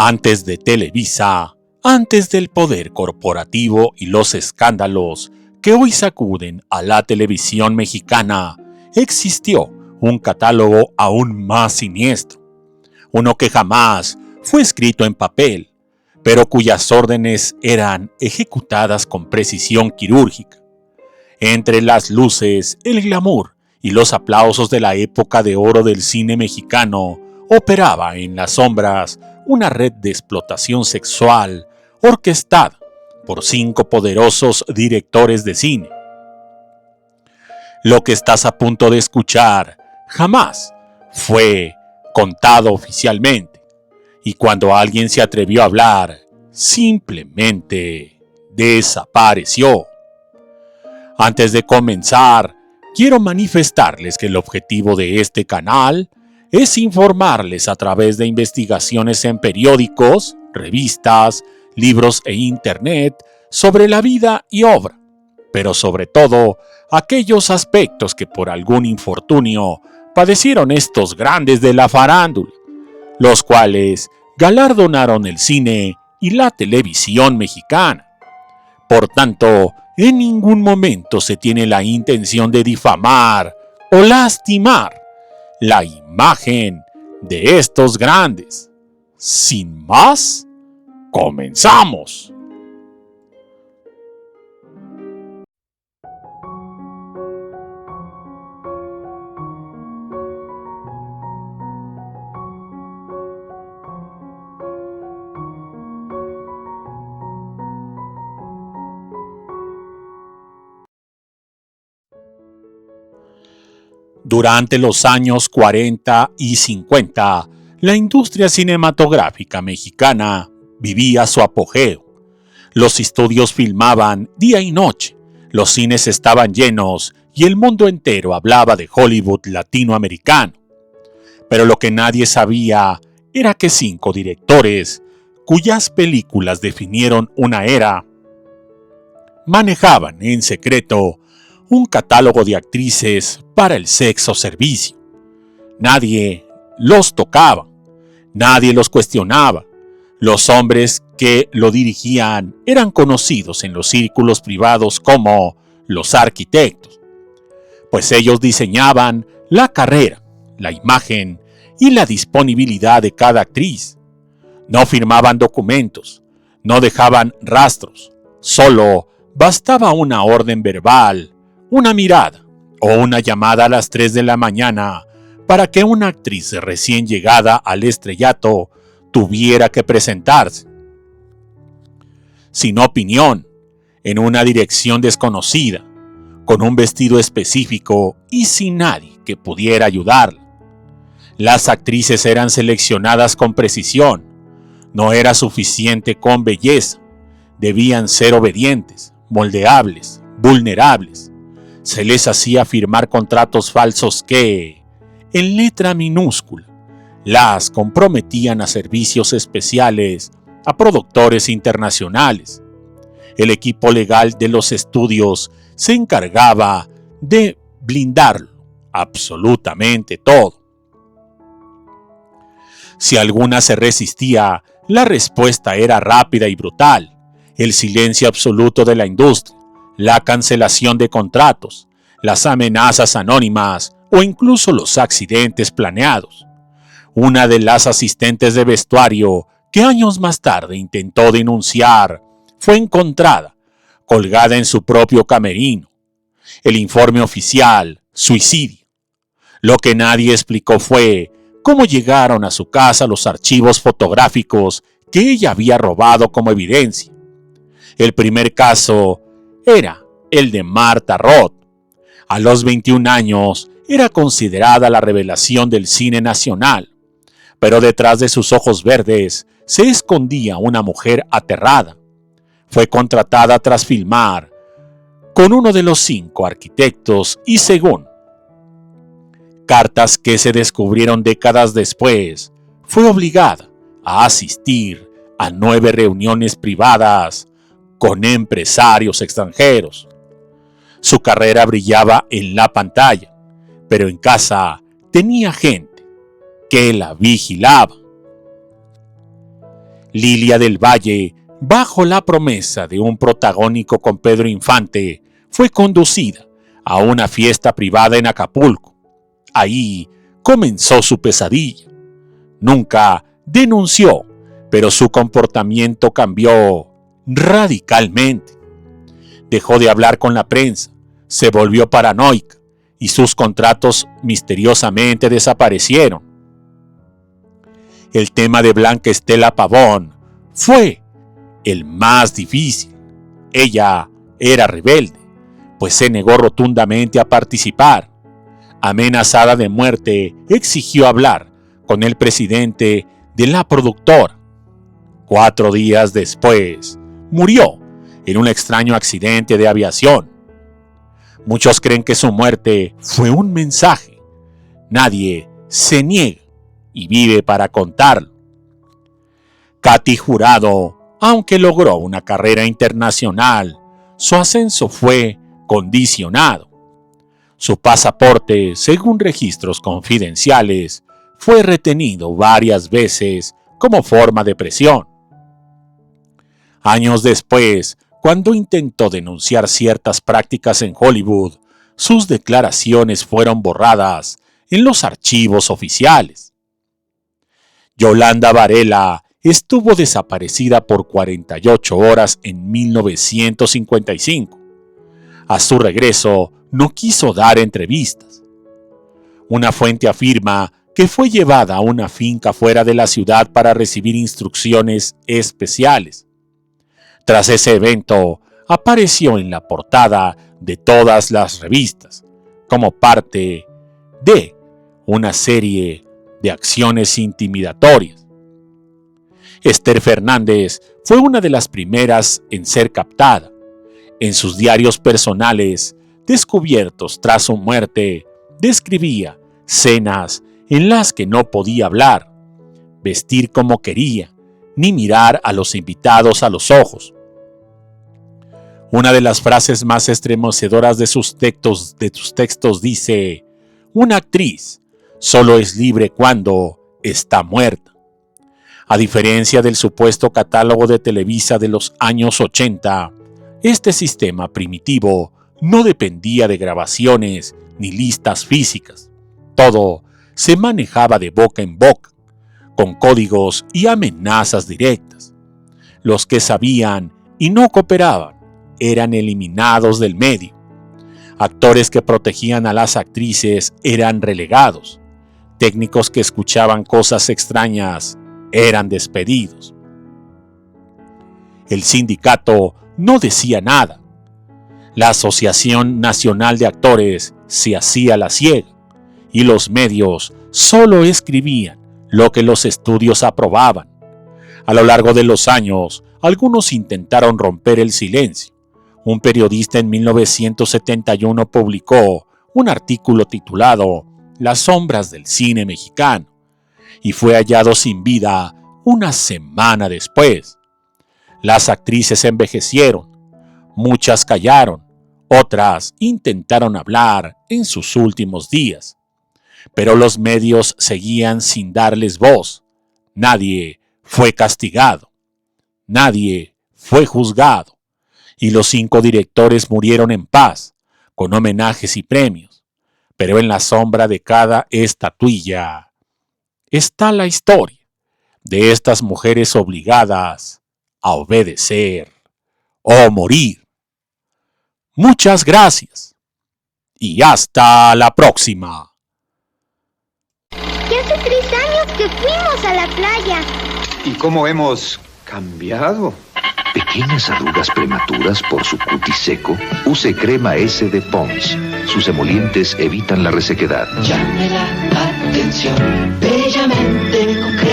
Antes de Televisa, antes del poder corporativo y los escándalos que hoy sacuden a la televisión mexicana, existió un catálogo aún más siniestro, uno que jamás fue escrito en papel, pero cuyas órdenes eran ejecutadas con precisión quirúrgica. Entre las luces, el glamour y los aplausos de la época de oro del cine mexicano, operaba en las sombras una red de explotación sexual orquestada por 5 poderosos directores de cine. Lo que estás a punto de escuchar jamás fue contado oficialmente, y cuando alguien se atrevió a hablar, simplemente desapareció. Antes de comenzar, quiero manifestarles que el objetivo de este canal es informarles a través de investigaciones en periódicos, revistas, libros e internet sobre la vida y obra, pero sobre todo aquellos aspectos que por algún infortunio padecieron estos grandes de la farándula, los cuales galardonaron el cine y la televisión mexicana. Por tanto, en ningún momento se tiene la intención de difamar o lastimar la imagen de estos grandes. Sin más, comenzamos. Durante los años 40 y 50, la industria cinematográfica mexicana vivía su apogeo. Los estudios filmaban día y noche, los cines estaban llenos y el mundo entero hablaba de Hollywood latinoamericano. Pero lo que nadie sabía era que 5 directores, cuyas películas definieron una era, manejaban en secreto un catálogo de actrices para el sexo servicio. Nadie los tocaba, nadie los cuestionaba. Los hombres que lo dirigían eran conocidos en los círculos privados como los arquitectos, pues ellos diseñaban la carrera, la imagen y la disponibilidad de cada actriz. No firmaban documentos, no dejaban rastros, solo bastaba una orden verbal, una mirada o una llamada a las 3 de la mañana para que una actriz recién llegada al estrellato tuviera que presentarse. Sin opinión, en una dirección desconocida, con un vestido específico y sin nadie que pudiera ayudarla. Las actrices eran seleccionadas con precisión. No era suficiente con belleza. Debían ser obedientes, moldeables, vulnerables. Se les hacía firmar contratos falsos que, en letra minúscula, las comprometían a servicios especiales a productores internacionales. El equipo legal de los estudios se encargaba de blindarlo, absolutamente todo. Si alguna se resistía, la respuesta era rápida y brutal: el silencio absoluto de la industria, la cancelación de contratos, las amenazas anónimas o incluso los accidentes planeados. Una de las asistentes de vestuario que años más tarde intentó denunciar fue encontrada colgada en su propio camerino. El informe oficial: suicidio. Lo que nadie explicó fue cómo llegaron a su casa los archivos fotográficos que ella había robado como evidencia. El primer caso era el de Marta Roth. A los 21 años era considerada la revelación del cine nacional, pero detrás de sus ojos verdes se escondía una mujer aterrada. Fue contratada tras filmar con uno de los 5 arquitectos y, según cartas que se descubrieron décadas después, fue obligada a asistir a 9 reuniones privadas con empresarios extranjeros. Su carrera brillaba en la pantalla, pero en casa tenía gente que la vigilaba. Lilia del Valle, bajo la promesa de un protagónico con Pedro Infante, fue conducida a una fiesta privada en Acapulco. Ahí comenzó su pesadilla. Nunca denunció, pero su comportamiento cambió radicalmente. Dejó de hablar con la prensa, se volvió paranoica y sus contratos misteriosamente desaparecieron. El tema de Blanca Estela Pavón fue el más difícil. Ella era rebelde, pues se negó rotundamente a participar. Amenazada de muerte, exigió hablar con el presidente de la productora. 4 días después, murió en un extraño accidente de aviación. Muchos creen que su muerte fue un mensaje. Nadie se niega y vive para contarlo. Katy Jurado, aunque logró una carrera internacional, su ascenso fue condicionado. Su pasaporte, según registros confidenciales, fue retenido varias veces como forma de presión. Años después, cuando intentó denunciar ciertas prácticas en Hollywood, sus declaraciones fueron borradas en los archivos oficiales. Yolanda Varela estuvo desaparecida por 48 horas en 1955. A su regreso, no quiso dar entrevistas. Una fuente afirma que fue llevada a una finca fuera de la ciudad para recibir instrucciones especiales. Tras ese evento, apareció en la portada de todas las revistas, como parte de una serie de acciones intimidatorias. Esther Fernández fue una de las primeras en ser captada. En sus diarios personales, descubiertos tras su muerte, describía escenas en las que no podía hablar, vestir como quería, ni mirar a los invitados a los ojos. Una de las frases más estremecedoras de sus textos dice: una actriz solo es libre cuando está muerta. A diferencia del supuesto catálogo de Televisa de los años 80, este sistema primitivo no dependía de grabaciones ni listas físicas. Todo se manejaba de boca en boca, con códigos y amenazas directas. Los que sabían y no cooperaban eran eliminados del medio. Actores que protegían a las actrices eran relegados. Técnicos que escuchaban cosas extrañas eran despedidos. El sindicato no decía nada. La Asociación Nacional de Actores se hacía la ciega y los medios solo escribían lo que los estudios aprobaban. A lo largo de los años, algunos intentaron romper el silencio. Un periodista en 1971 publicó un artículo titulado Las sombras del cine mexicano y fue hallado sin vida una semana después. Las actrices envejecieron, muchas callaron, otras intentaron hablar en sus últimos días, pero los medios seguían sin darles voz. Nadie fue castigado, nadie fue juzgado, y los 5 directores murieron en paz, con homenajes y premios. Pero en la sombra de cada estatuilla está la historia de estas mujeres obligadas a obedecer o morir. Muchas gracias y hasta la próxima. Ya hace 3 años que fuimos a la playa. ¿Y cómo hemos cambiado? Pequeñas arrugas prematuras por su cutis seco, use crema S de Pond's. Sus emolientes evitan la resequedad. Llame la atención, bellamente con crema.